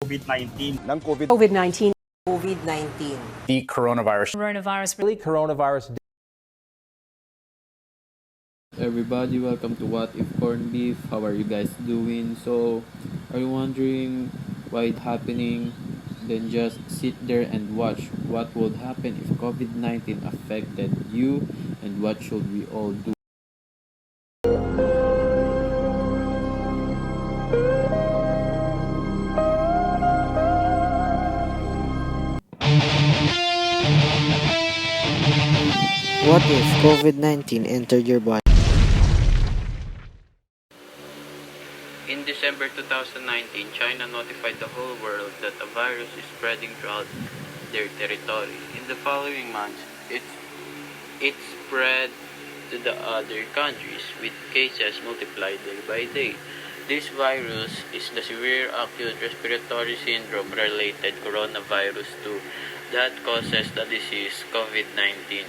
COVID-19. COVID-19. COVID-19. The coronavirus. Coronavirus. Everybody, welcome to What If Corned Beef. How are you guys doing? So, are you wondering why it's happening? Then just sit there and watch what would happen if COVID-19 affected you and what should we all do. What if COVID-19 entered your body? In December 2019, China notified the whole world that a virus is spreading throughout their territory. In the following months, it spread to the other countries, with cases multiplied day by day. This virus is the severe acute respiratory syndrome related coronavirus 2 that causes the disease COVID-19,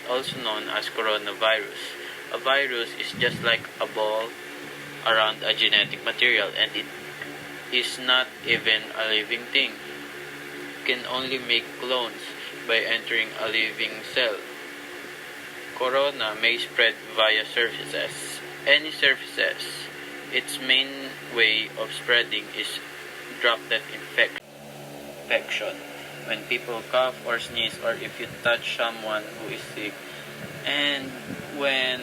also known as coronavirus. A virus is just like a ball around a genetic material, and it is not even a living thing. It can only make clones by entering a living cell. Corona may spread via surfaces. Any surfaces. Its main way of spreading is droplet infection. When people cough or sneeze, or if you touch someone who is sick, and when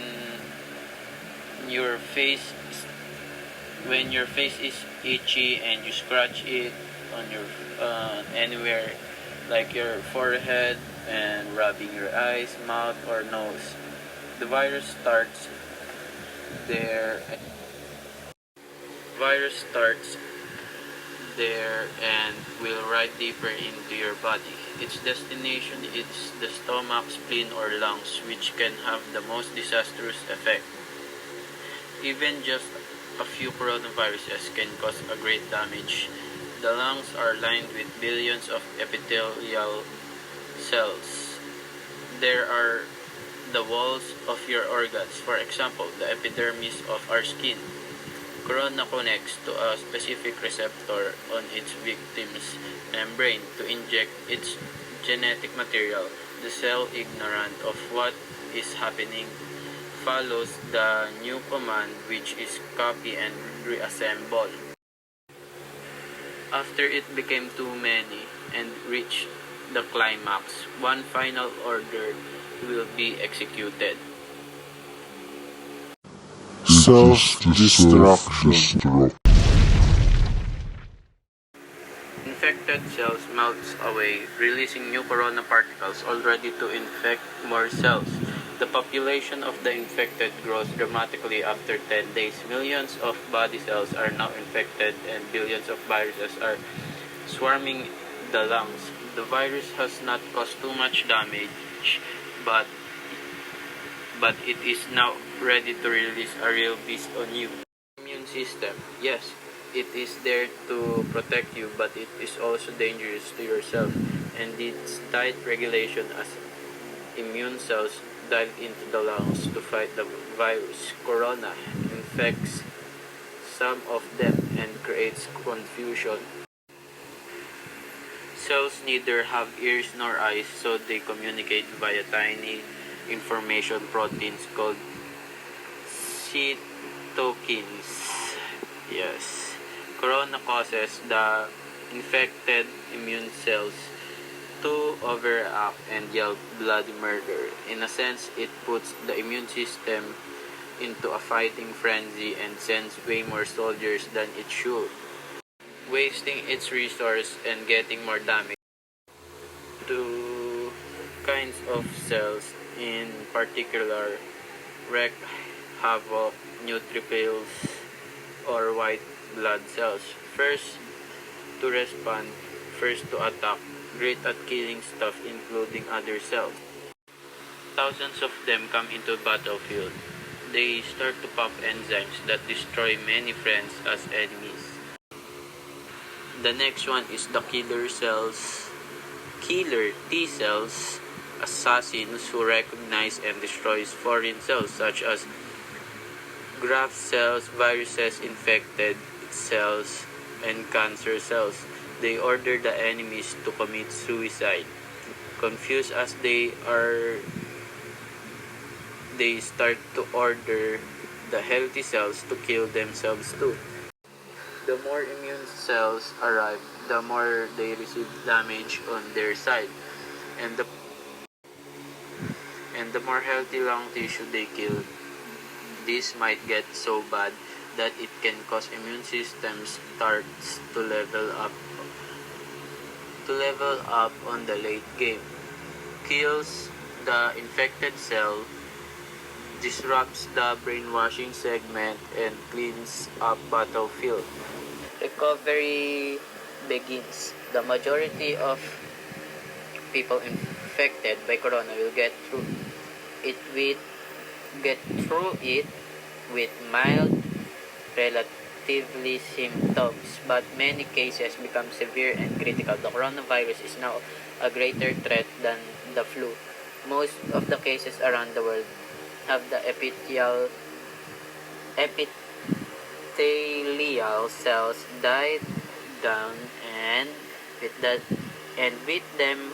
your face is itchy and you scratch it on your anywhere like your forehead and rubbing your eyes, mouth or nose, the virus starts there and will ride deeper into your body. Its destination is the stomach, spleen or lungs, which can have the most disastrous effect. Even just a few coronaviruses can cause a great damage. The lungs are lined with billions of epithelial cells. There are the walls of your organs, for example, the epidermis of our skin. Corona connects to a specific receptor on its victim's membrane to inject its genetic material. The cell, ignorant of what is happening, follows the new command, which is copy and reassemble. After it became too many and reached the climax, one final order will be executed. Self-destruction. Infected cells melts away, releasing new corona particles already to infect more cells. The population of the infected grows dramatically after 10 days. Millions of body cells are now infected and billions of viruses are swarming the lungs. The virus has not caused too much damage, but it is now ready to release a real beast on you. Immune system. Yes, it is there to protect you, but it is also dangerous to yourself and needs tight regulation as immune cells dive into the lungs to fight the virus. Corona infects some of them and creates confusion. Cells neither have ears nor eyes, so they communicate via tiny information proteins called cytokines. Yes. Corona causes the infected immune cells to overact and yell bloody murder. In a sense, it puts the immune system into a fighting frenzy and sends way more soldiers than it should, wasting its resource and getting more damage. Two kinds of cells in particular wreak havoc: neutrophils or white blood cells. First to respond, first to attack, great at killing stuff including other cells. Thousands of them come into battlefield. They start to pop enzymes that destroy many friends as enemies. The next one is the killer cells. Killer T cells, assassins who recognize and destroys foreign cells such as graft cells, viruses, infected cells, and cancer cells. They order the enemies to commit suicide. Confused as they are, they start to order the healthy cells to kill themselves too. The more immune cells arrive, the more they receive damage on their side, and the more healthy lung tissue they kill. This might get so bad that it can cause immune systems starts to level up on the late game. Kills the infected cell, disrupts the brainwashing segment, and cleans up battlefield. Recovery begins. The majority of people infected by corona will it with get through it with mild relatively symptoms, but many cases become severe and critical. The coronavirus is now a greater threat than the flu. Most of the cases around the world have the epithelial cells died down, and with that and with them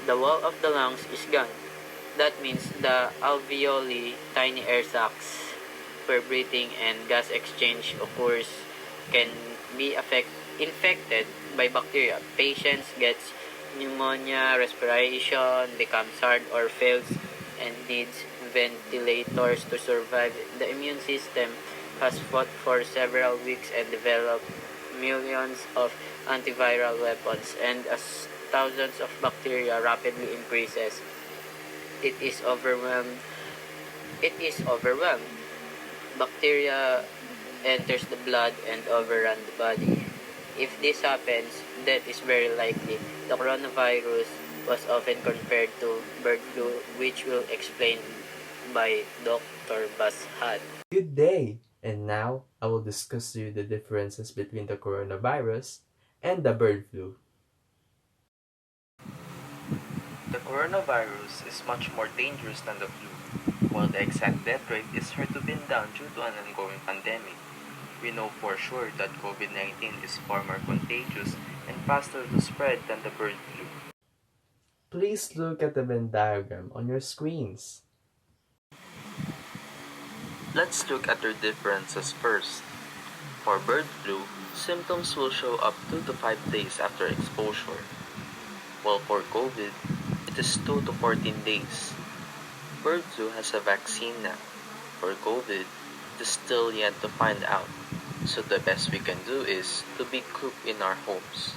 the wall of the lungs is gone. That means the alveoli, tiny air sacs where breathing and gas exchange occurs, can be infected by bacteria. Patients gets pneumonia, respiration becomes hard or fails, and needs ventilators to survive. The immune system has fought for several weeks and developed millions of antiviral weapons, and as thousands of bacteria rapidly increases, it is overwhelmed. It is overwhelmed. Bacteria enters the blood and overrun the body. If this happens, death is very likely. The coronavirus was often compared to bird flu, which will explain by Dr. Bashat. Good day! And now, I will discuss to you the differences between the coronavirus and the bird flu. The coronavirus is much more dangerous than the flu. While the exact death rate is hard to pin down due to an ongoing pandemic, we know for sure that COVID-19 is far more contagious and faster to spread than the bird flu. Please look at the Venn diagram on your screens. Let's look at their differences first. For bird flu, symptoms will show up 2 to 5 days after exposure, while for COVID, it is 2 to 14 days. Bird flu has a vaccine now. For COVID, it is still yet to find out, so the best we can do is to be cooped in our homes.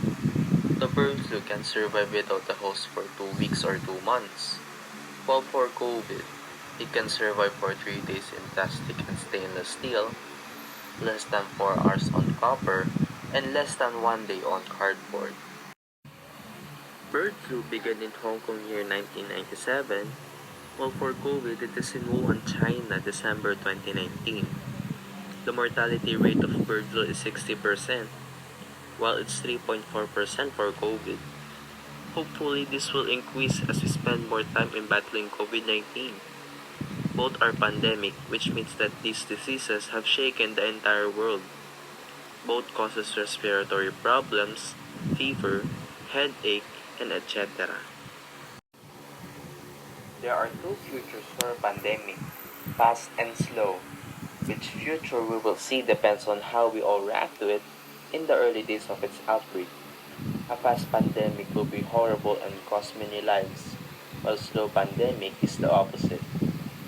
The bird flu can survive without the host for 2 weeks or 2 months, while for COVID, it can survive for 3 days in plastic and stainless steel, less than 4 hours on copper, and less than 1 day on cardboard. Bird flu began in Hong Kong year 1997, while for COVID it is in Wuhan, China, December 2019. The mortality rate of bird flu is 60%, while it's 3.4% for COVID. Hopefully this will increase as we spend more time in battling COVID-19. Both are pandemic, which means that these diseases have shaken the entire world. Both causes respiratory problems, fever, headache, and etc. There are 2 futures for a pandemic, fast and slow. Which future we will see depends on how we all react to it in the early days of its outbreak. A fast pandemic will be horrible and cost many lives, while slow pandemic is the opposite.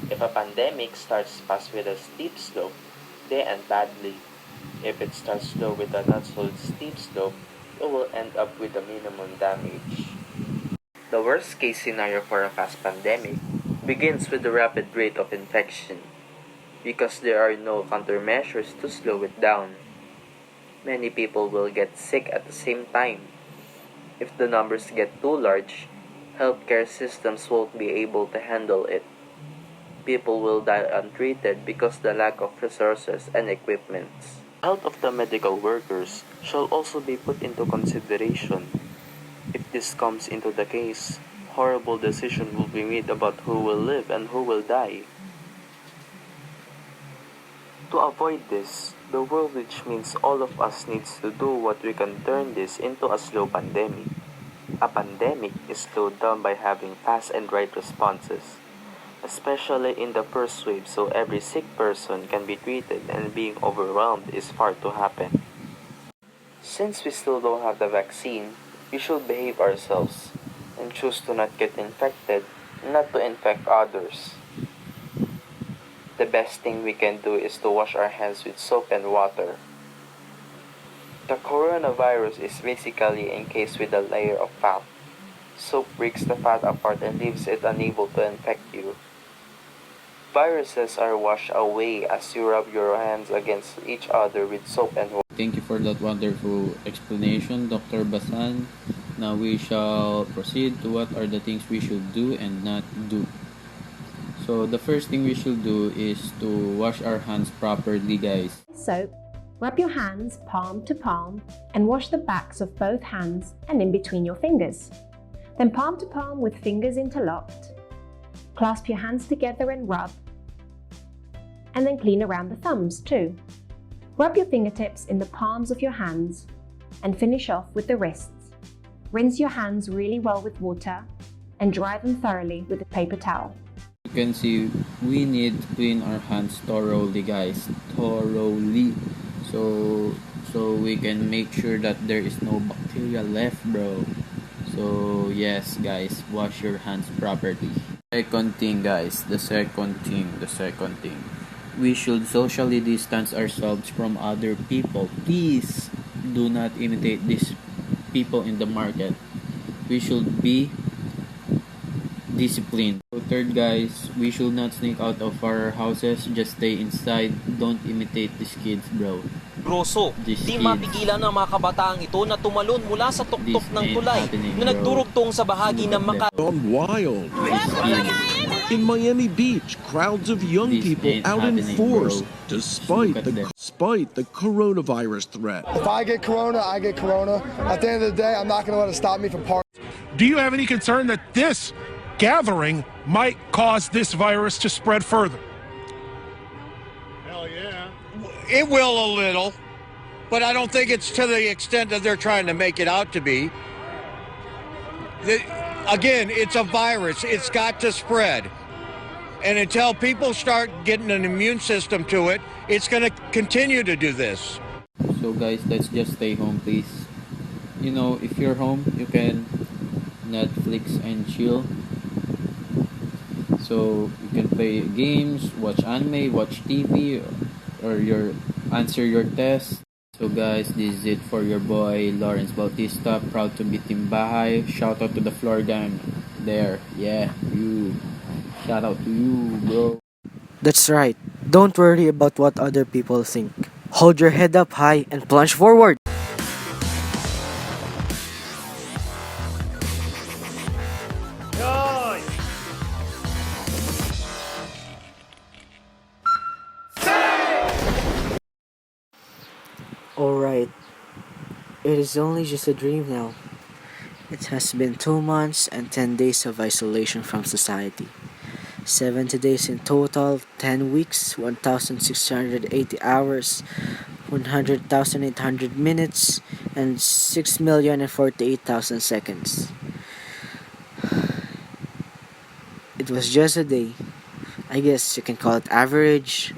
If a pandemic starts fast with a steep slope, they end badly. If it starts slow with a not so steep slope, it will end up with a minimum damage. The worst case scenario for a fast pandemic begins with the rapid rate of infection, because there are no countermeasures to slow it down. Many people will get sick at the same time. If the numbers get too large, healthcare systems won't be able to handle it. People will die untreated because the lack of resources and equipment. The health of the medical workers shall also be put into consideration. If this comes into the case, horrible decision will be made about who will live and who will die. To avoid this, the world, which means all of us, needs to do what we can turn this into a slow pandemic. A pandemic is slowed down by having fast and right responses, especially in the first wave, so every sick person can be treated and being overwhelmed is far to happen. Since we still don't have the vaccine, we should behave ourselves and choose to not get infected, not to infect others. The best thing we can do is to wash our hands with soap and water. The coronavirus is basically encased with a layer of fat. Soap breaks the fat apart and leaves it unable to infect you. Viruses are washed away as you rub your hands against each other with soap and water. Thank you for that wonderful explanation, Dr. Basan. Now we shall proceed to what are the things we should do and not do. So the first thing we should do is to wash our hands properly, guys. Soap, rub your hands palm to palm and wash the backs of both hands and in between your fingers. Then palm to palm with fingers interlocked. Clasp your hands together and rub. And then clean around the thumbs too. Rub your fingertips in the palms of your hands and finish off with the wrists. Rinse your hands really well with water and dry them thoroughly with a paper towel. You can see we need to clean our hands thoroughly, guys. Thoroughly. So we can make sure that there is no bacteria left, bro. So yes, guys, wash your hands properly. Second thing, guys, the second thing. We should socially distance ourselves from other people. Please do not imitate these people in the market. We should be disciplined. So third, guys, we should not sneak out of our houses. Just stay inside. Don't imitate these kids, bro. Grosso, di mapigilan ng mga kabataang ito na tumalon mula sa tuktok ng tulay na nagdurugtong sa bahagi ng Gone wild. In Miami Beach, crowds of young people out in force despite the coronavirus threat. If I get corona, I get corona. At the end of the day, I'm not going to let it stop me from partying. Do you have any concern that this gathering might cause this virus to spread further? Hell yeah. It will a little, but I don't think it's to the extent that they're trying to make it out to be. Again, it's a virus. It's got to spread. And until people start getting an immune system to it, it's going to continue to do this. So guys, let's just stay home, please. You know, if you're home, you can Netflix and chill. So you can play games, watch anime, watch TV, or answer your test. So guys, this is it for your boy Lawrence Bautista, proud to be Team Bahay. Shout out to the floor gang there. Yeah, you. Shout out to you, bro. That's right. Don't worry about what other people think. Hold your head up high and plunge forward. Alright, it is only just a dream now. It has been 2 months and 10 days of isolation from society. 70 days in total, 10 weeks, 1,680 hours, 100,800 minutes, and 6,048,000 seconds. It was just a day. I guess you can call it average.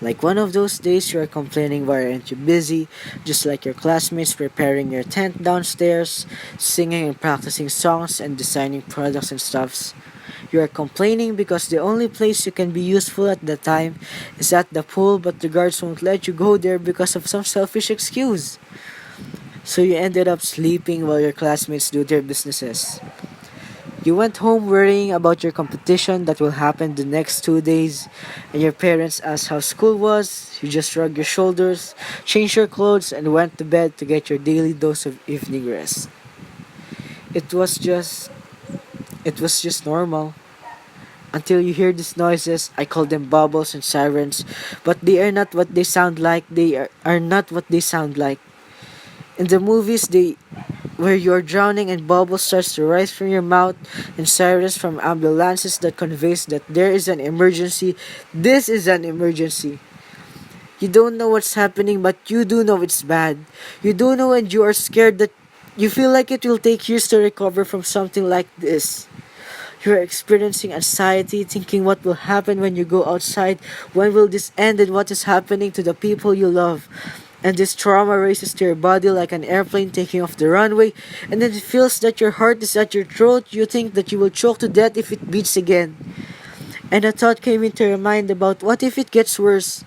Like one of those days you are complaining why aren't you busy, just like your classmates preparing your tent downstairs, singing and practicing songs and designing products and stuffs. You are complaining because the only place you can be useful at the time is at the pool, but the guards won't let you go there because of some selfish excuse. So you ended up sleeping while your classmates do their businesses. You went home worrying about your competition that will happen the next 2 days, and your parents asked how school was. You just shrugged your shoulders, changed your clothes, and went to bed to get your daily dose of evening rest. It was just normal. Until you hear these noises, I call them bubbles and sirens, but they are not what they sound like. They are not what they sound like. In the movies, where you're drowning and bubbles starts to rise from your mouth and sirens from ambulances that conveys that there is an emergency. This is an emergency. You don't know what's happening, but you do know it's bad. You do know, and you are scared that you feel like it will take years to recover from something like this. You're experiencing anxiety, thinking what will happen when you go outside, when will this end, and what is happening to the people you love. And this trauma races to your body like an airplane taking off the runway, and then it feels that your heart is at your throat. You think that you will choke to death if it beats again. And a thought came into your mind about what if it gets worse?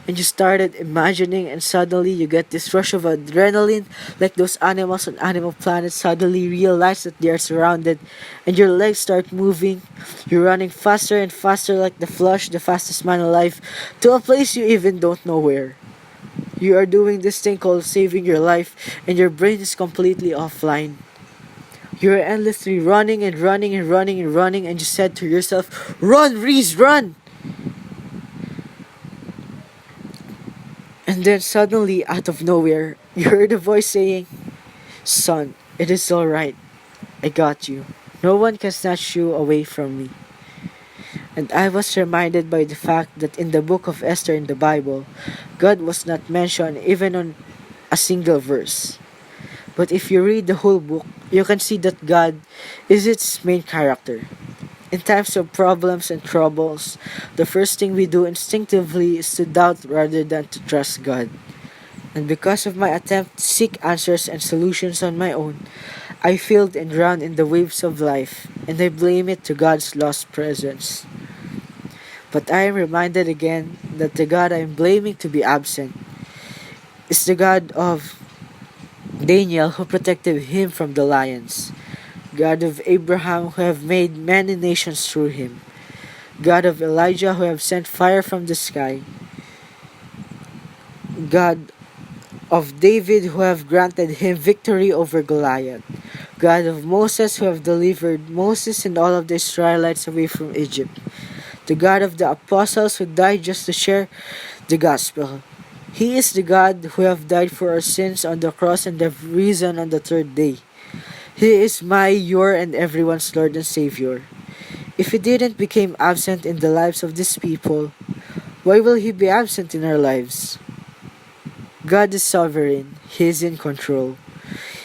And you started imagining, and suddenly you get this rush of adrenaline, like those animals on Animal Planet suddenly realize that they are surrounded, and your legs start moving. You're running faster and faster, like the Flash, the fastest man alive, to a place you even don't know where. You are doing this thing called saving your life, and your brain is completely offline. You are endlessly running and running and running and running, and you said to yourself, "Run, Reese, run!" And then suddenly, out of nowhere, you heard a voice saying, "Son, it is alright. I got you. No one can snatch you away from me." And I was reminded by the fact that in the book of Esther in the Bible, God was not mentioned even on a single verse. But if you read the whole book, you can see that God is its main character. In times of problems and troubles, the first thing we do instinctively is to doubt rather than to trust God. And because of my attempt to seek answers and solutions on my own, I failed and drowned in the waves of life, and I blame it to God's lost presence. But I am reminded again that the God I am blaming to be absent is the God of Daniel who protected him from the lions, God of Abraham who have made many nations through him, God of Elijah who have sent fire from the sky, God of David who have granted him victory over Goliath, God of Moses who have delivered Moses and all of the Israelites away from Egypt, the God of the apostles who died just to share the gospel. He is the God who have died for our sins on the cross and have risen on the third day. He is my, your, and everyone's Lord and Savior. If He didn't become absent in the lives of these people, why will He be absent in our lives? God is sovereign. He is in control.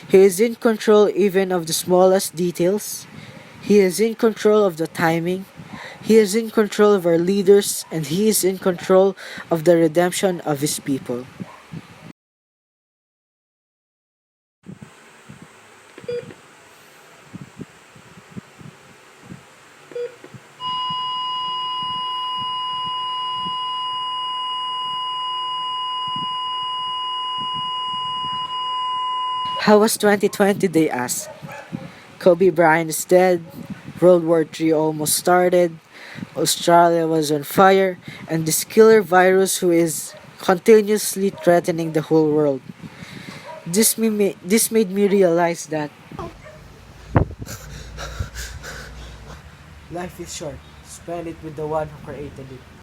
He is in control even of the smallest details. He is in control of the timing. He is in control of our leaders, and He is in control of the redemption of His people. How was 2020? They asked. Kobe Bryant is dead. World War III almost started. Australia was on fire, and this killer virus who is continuously threatening the whole world. This made me realize that life is short. Spend it with the one who created it.